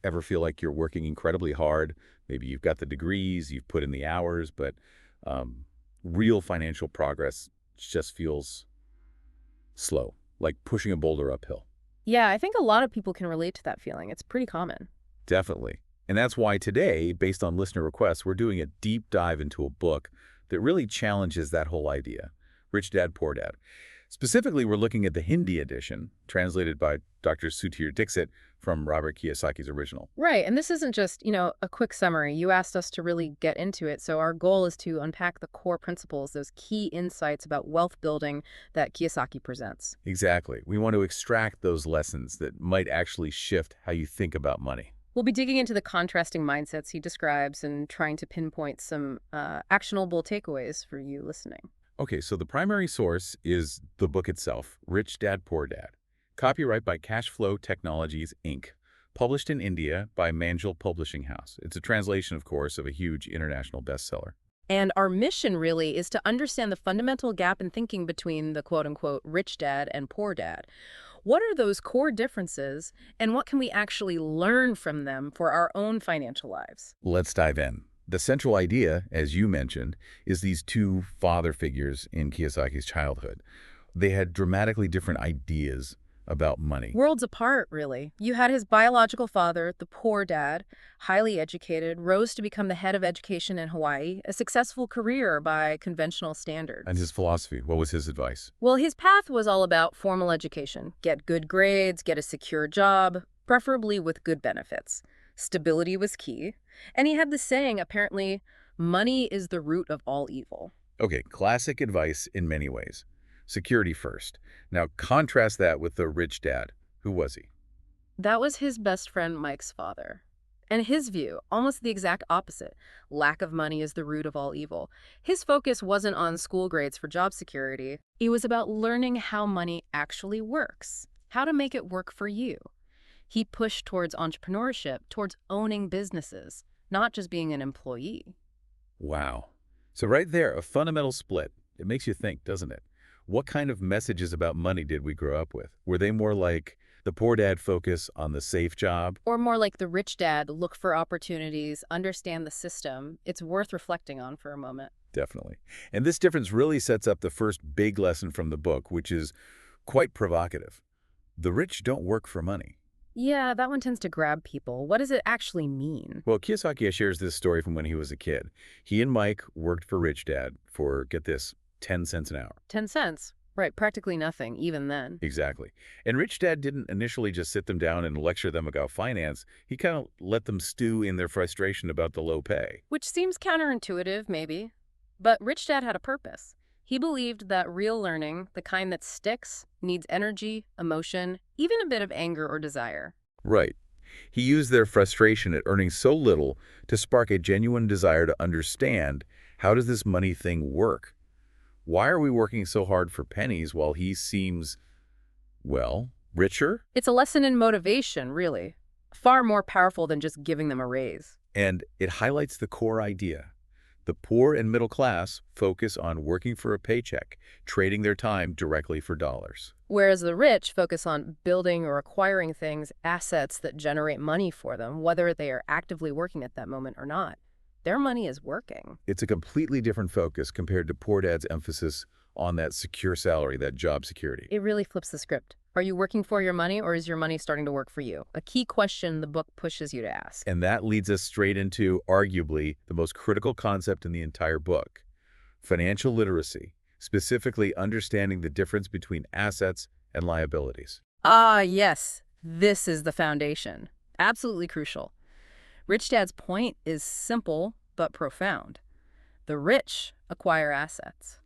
Ever feel like you're working incredibly hard? Maybe you've got the degrees, you've put in the hours, but um, real financial progress just feels slow, like pushing a boulder uphill. Yeah, I think a lot of people can relate to that feeling. It's pretty common. Definitely. And that's why today, based on listener requests, we're doing a deep dive into a book that really challenges that whole idea, Rich Dad, Poor Dad. Specifically, we're looking at the Hindi edition, translated by Dr. Sudhir Dixit from Robert Kiyosaki's original. Right, and this isn't just, a quick summary. You asked us to really get into it, so our goal is to unpack the core principles, those key insights about wealth building that Kiyosaki presents. Exactly. We want to extract those lessons that might actually shift how you think about money. We'll be digging into the contrasting mindsets he describes and trying to pinpoint some actionable takeaways for you listening. Okay, so the primary source is the book itself, Rich Dad, Poor Dad. Copyright by Cashflow Technologies, Inc., published in India by Manjul Publishing House. It's a translation, of course, of a huge international bestseller. And our mission really is to understand the fundamental gap in thinking between the quote-unquote rich dad and poor dad. What are those core differences, and what can we actually learn from them for our own financial lives? Let's dive in. The central idea, as you mentioned, is these two father figures in Kiyosaki's childhood. They had dramatically different ideas about money. Worlds apart, really. You had his biological father, the poor dad, highly educated, rose to become the head of education in Hawaii, a successful career by conventional And standards. his philosophy, what was his advice? Well, his path was all about formal education. Get good grades, get a secure job, preferably with good benefits. Stability was key. And he had the saying, apparently, money is the root of all evil. Okay, classic advice in many ways. Security first. Now contrast that with the rich dad. Who was he? That was his best friend Mike's father. And his view, almost the exact opposite. Lack of money is the root of all evil. His focus wasn't on school grades for job security. It was about learning how money actually works, how to make it work for you. He pushed towards entrepreneurship, towards owning businesses, not just being an employee. Wow. So right there, a fundamental split. It makes you think, doesn't it? What kind of messages about money did we grow up with? Were they more like the poor dad focus on the safe job? Or more like the rich dad, look for opportunities, understand the system. It's worth reflecting on for a moment. Definitely. And this difference really sets up the first big lesson from the book, which is quite provocative. The rich don't work for money. Yeah, that one tends to grab people. What does it actually mean? Well, Kiyosaki shares this story from when he was a kid. He and Mike worked for Rich Dad for, get this, 10 cents an hour. 10 cents. Right, practically nothing, even then. Exactly. And Rich Dad didn't initially just sit them down and lecture them about finance. He kind of let them stew in their frustration about the low pay. Which seems counterintuitive, maybe. But Rich Dad had a purpose. He believed that real learning, the kind that sticks, needs energy, emotion, even a bit of anger or desire. Right. He used their frustration at earning so little to spark a genuine desire to understand, how does this money thing work? Why are we working so hard for pennies while he seems, well, richer? It's a lesson in motivation, really. Far more powerful than just giving them a raise. And it highlights the core idea. The poor and middle class focus on working for a paycheck, trading their time directly for dollars. Whereas the rich focus on building or acquiring things, assets that generate money for them, whether they are actively working at that moment or not. Their money is working. It's a completely different focus compared to Poor Dad's emphasis on that secure salary, that job security. It really flips the script. Are you working for your money, or is your money starting to work for you? A key question the book pushes you to ask. And that leads us straight into, arguably, the most critical concept in the entire book, financial literacy, specifically understanding the difference between assets and liabilities. Ah, yes. This is the foundation. Absolutely crucial. Rich Dad's point is simple but profound. The rich acquire assets.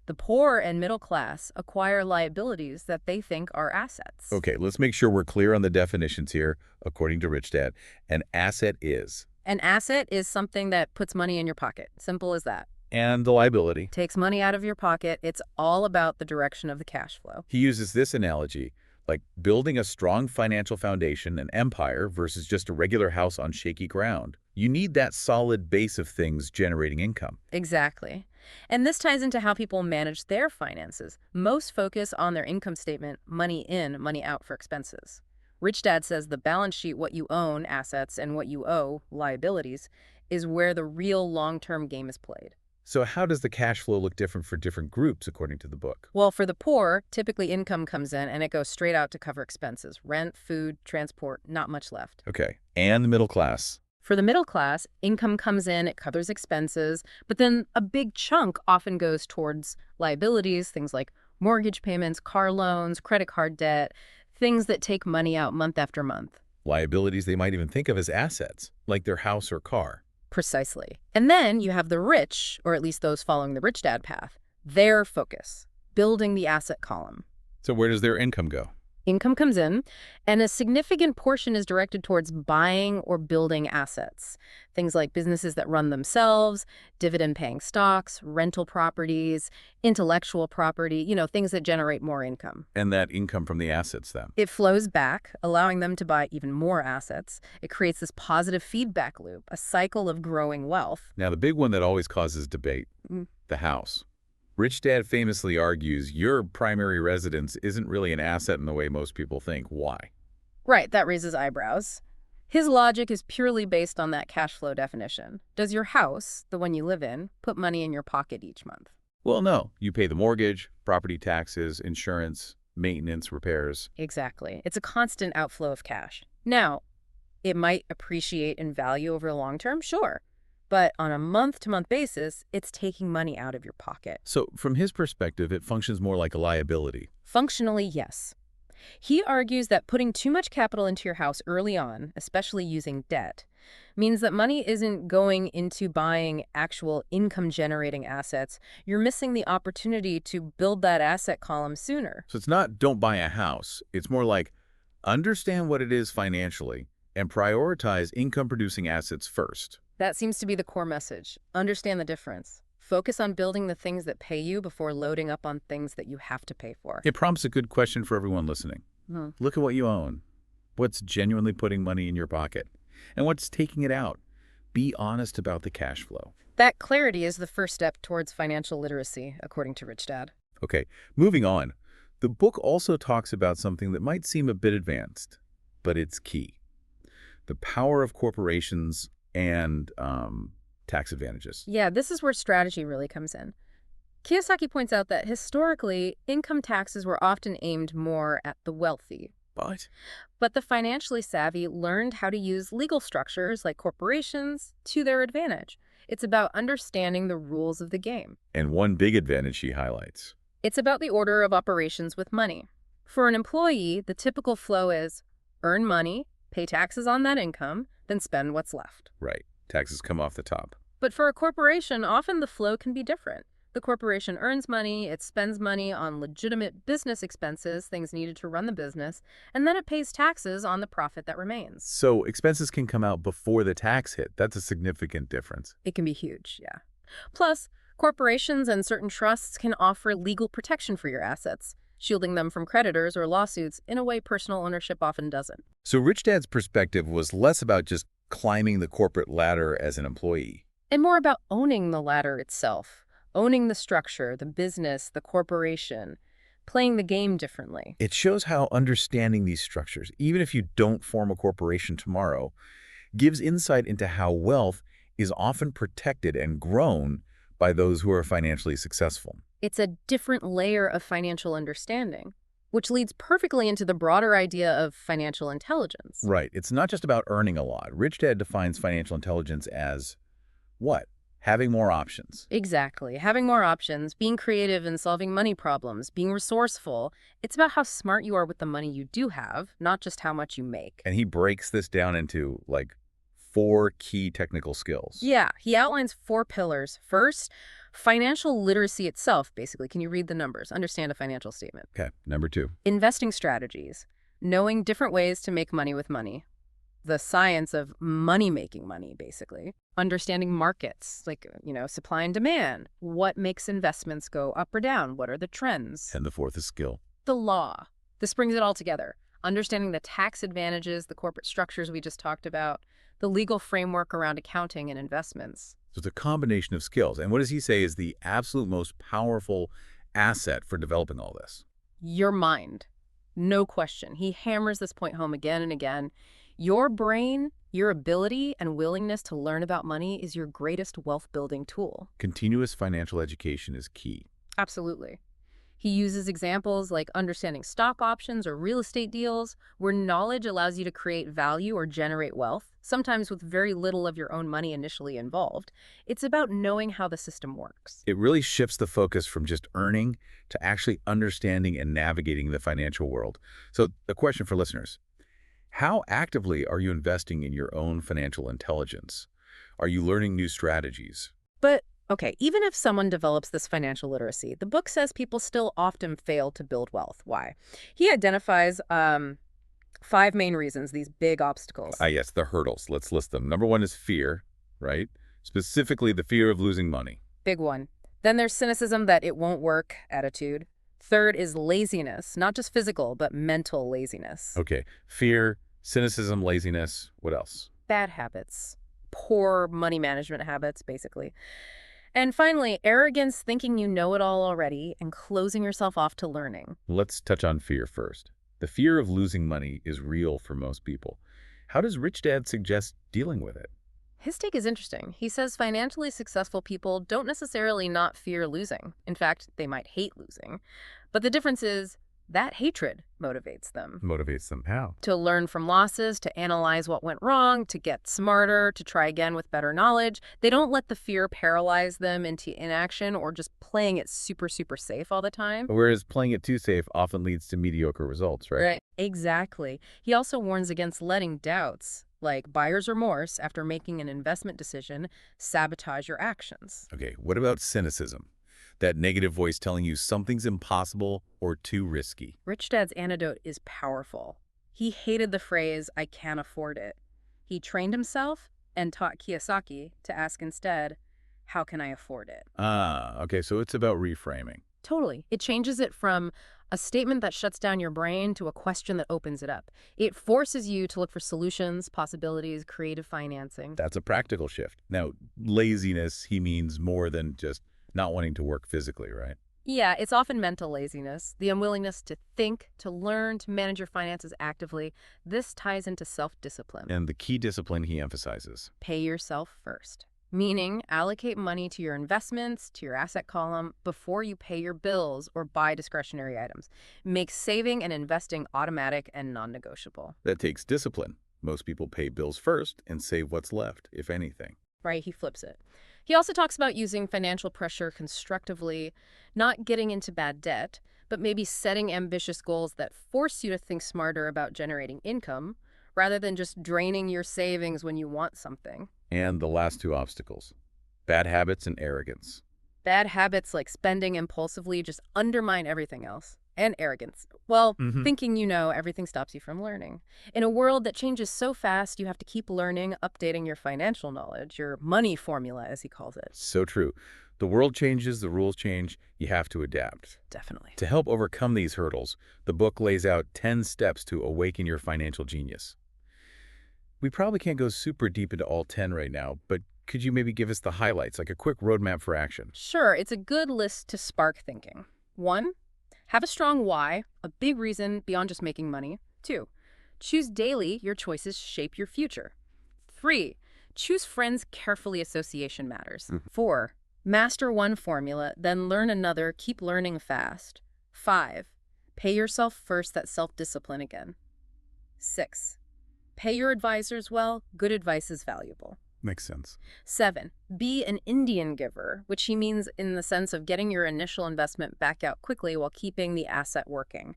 The poor and middle class acquire liabilities that they think are assets. Okay, let's make sure we're clear on the definitions here, according to Rich Dad. An asset is. An asset is something that puts money in your pocket. Simple as that. And the liability. Takes money out of your pocket. It's all about the direction of the cash flow. He uses this analogy, like building a strong financial foundation, an empire, versus just a regular house on shaky ground. You need that solid base of things generating income. Exactly. And this ties into how people manage their finances. Most focus on their income statement, money in, money out for expenses. Rich Dad says the balance sheet, what you own, assets, and what you owe, liabilities, is where the real long-term game is played. So how does the cash flow look different for different groups, according to the book? Well, for the poor, typically income comes in and it goes straight out to cover expenses, rent, food, transport, not much left. Okay. And the middle class? For the middle class, income comes in, it covers expenses, but then a big chunk often goes towards liabilities, things like mortgage payments, car loans, credit card debt, things that take money out month after month. Liabilities they might even think of as assets, like their house or car. Precisely. And then you have the rich, or at least those following the rich dad path, their focus, building the asset column. So where does their income go? Income comes in, and a significant portion is directed towards buying or building assets. Things like businesses that run themselves, dividend-paying stocks, rental properties, intellectual property, things that generate more income. And that income from the assets then? It flows back, allowing them to buy even more assets. It creates this positive feedback loop, a cycle of growing wealth. Now, the big one that always causes debate, the house. Rich Dad famously argues your primary residence isn't really an asset in the way most people think. Why? Right, that raises eyebrows. His logic is purely based on that cash flow definition. Does your house, the one you live in, put money in your pocket each month? Well, no. You pay the mortgage, property taxes, insurance, maintenance, repairs. Exactly. It's a constant outflow of cash. Now, it might appreciate in value over the long term, sure. But on a month-to-month basis, it's taking money out of your pocket. So from his perspective, it functions more like a liability. Functionally, yes. He argues that putting too much capital into your house early on, especially using debt, means that money isn't going into buying actual income-generating assets. You're missing the opportunity to build that asset column sooner. So it's not don't buy a house. It's more like understand what it is financially and prioritize income-producing assets first. That seems to be the core message. Understand the difference. Focus on building the things that pay you before loading up on things that you have to pay for. It prompts a good question for everyone listening. Look at what you own. What's genuinely putting money in your pocket? And what's taking it out? Be honest about the cash flow. That clarity is the first step towards financial literacy, according to Rich Dad. Okay, moving on. The book also talks about something that might seem a bit advanced, but it's key. The power of corporations and tax advantages. Yeah, this is where strategy really comes in. Kiyosaki points out that historically, income taxes were often aimed more at the wealthy. But the financially savvy learned how to use legal structures like corporations to their advantage. It's about understanding the rules of the game. And one big advantage he highlights. It's about the order of operations with money. For an employee, the typical flow is earn money, pay taxes on that income, then spend what's left. Right. Taxes come off the top. But for a corporation, often the flow can be different. The corporation earns money, it spends money on legitimate business expenses, things needed to run the business, and then it pays taxes on the profit that remains. So expenses can come out before the tax hit. That's a significant difference. It can be huge, yeah. Plus, corporations and certain trusts can offer legal protection for your assets, shielding them from creditors or lawsuits in a way personal ownership often doesn't. So Rich Dad's perspective was less about just climbing the corporate ladder as an employee. And more about owning the ladder itself, owning the structure, the business, the corporation, playing the game differently. It shows how understanding these structures, even if you don't form a corporation tomorrow, gives insight into how wealth is often protected and grown by those who are financially successful. It's a different layer of financial understanding, which leads perfectly into the broader idea of financial intelligence. Right. It's not just about earning a lot. Rich Dad defines financial intelligence as what? Having more options. Exactly. Having more options, being creative and solving money problems, being resourceful. It's about how smart you are with the money you do have, not just how much you make. And he breaks this down into, like, 4 key technical skills. Yeah, he outlines 4 pillars. First, financial literacy itself, basically. Can you read the numbers? Understand a financial statement. Okay, number 2. Investing strategies. Knowing different ways to make money with money. The science of money-making money, basically. Understanding markets, like, supply and demand. What makes investments go up or down? What are the trends? And the 4th is skill. The law. This brings it all together. Understanding the tax advantages, the corporate structures we just talked about, the legal framework around accounting and investments. So it's a combination of skills. And what does he say is the absolute most powerful asset for developing all this? Your mind. No question. He hammers this point home again and again. Your brain, your ability and willingness to learn about money is your greatest wealth-building tool. Continuous financial education is key. Absolutely. He uses examples like understanding stock options or real estate deals, where knowledge allows you to create value or generate wealth, sometimes with very little of your own money initially involved. It's about knowing how the system works. It really shifts the focus from just earning to actually understanding and navigating the financial world. So the question for listeners, how actively are you investing in your own financial intelligence? Are you learning new strategies? But, okay, even if someone develops this financial literacy, the book says people still often fail to build wealth. Why? He identifies 5 main reasons, these big obstacles. Yes, the hurdles. Let's list them. Number one is fear, right? Specifically, the fear of losing money. Big one. Then there's cynicism that it won't work attitude. Third is laziness, not just physical, but mental laziness. Okay, fear, cynicism, laziness. What else? Bad habits. Poor money management habits, basically. And finally, arrogance, thinking you know it all already and closing yourself off to learning. Let's touch on fear first. The fear of losing money is real for most people. How does Rich Dad suggest dealing with it? His take is interesting. He says financially successful people don't necessarily not fear losing. In fact, they might hate losing. But the difference is that hatred motivates them. Motivates them how? To learn from losses, to analyze what went wrong, to get smarter, to try again with better knowledge. They don't let the fear paralyze them into inaction or just playing it super, super safe all the time. Whereas playing it too safe often leads to mediocre results, right? Right. Exactly. He also warns against letting doubts, like buyer's remorse after making an investment decision, sabotage your actions. Okay, what about cynicism? That negative voice telling you something's impossible or too risky. Rich Dad's antidote is powerful. He hated the phrase, "I can't afford it." He trained himself and taught Kiyosaki to ask instead, "How can I afford it?" Okay, so it's about reframing. Totally. It changes it from a statement that shuts down your brain to a question that opens it up. It forces you to look for solutions, possibilities, creative financing. That's a practical shift. Now, laziness, he means more than just not wanting to work physically, right? Yeah, it's often mental laziness, the unwillingness to think, to learn, to manage your finances actively. This ties into self-discipline. And the key discipline he emphasizes. Pay yourself first, meaning allocate money to your investments, to your asset column, before you pay your bills or buy discretionary items. Make saving and investing automatic and non-negotiable. That takes discipline. Most people pay bills first and save what's left, if anything. Right? He flips it. He also talks about using financial pressure constructively, not getting into bad debt, but maybe setting ambitious goals that force you to think smarter about generating income, rather than just draining your savings when you want something. And the last two obstacles, bad habits and arrogance. Bad habits like spending impulsively just undermine everything else. And arrogance. Well, thinking you know everything stops you from learning. In a world that changes so fast, you have to keep learning, updating your financial knowledge, your money formula, as he calls it. So true. The world changes, the rules change, you have to adapt. Definitely. To help overcome these hurdles, the book lays out 10 steps to awaken your financial genius. We probably can't go super deep into all 10 right now, but could you maybe give us the highlights, like a quick roadmap for action? Sure, it's a good list to spark thinking. 1, have a strong why, a big reason beyond just making money. 2, choose daily, your choices shape your future. 3, choose friends carefully, association matters. 4, master one formula, then learn another, keep learning fast. 5, pay yourself first, that self-discipline again. 6, pay your advisors well, good advice is valuable. Makes sense. 7, be an Indian giver, which he means in the sense of getting your initial investment back out quickly while keeping the asset working.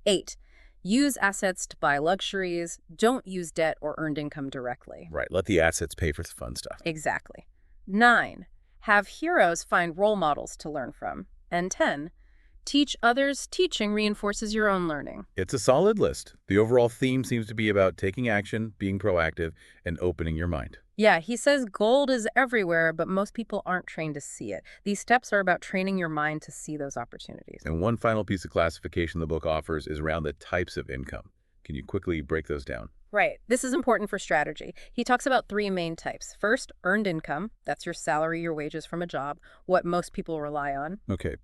8, use assets to buy luxuries. Don't use debt or earned income directly. Right, let the assets pay for the fun stuff. Exactly. 9, have heroes find role models to learn from. And 10, teach others. Teaching reinforces your own learning. It's a solid list. The overall theme seems to be about taking action, being proactive, and opening your mind. Yeah, he says gold is everywhere, but most people aren't trained to see it. These steps are about training your mind to see those opportunities. And one final piece of classification the book offers is around the types of income. Can you quickly break those down? Right. This is important for strategy. He talks about 3 main types. First, earned income. That's your salary, your wages from a job, what most people rely on. Okay.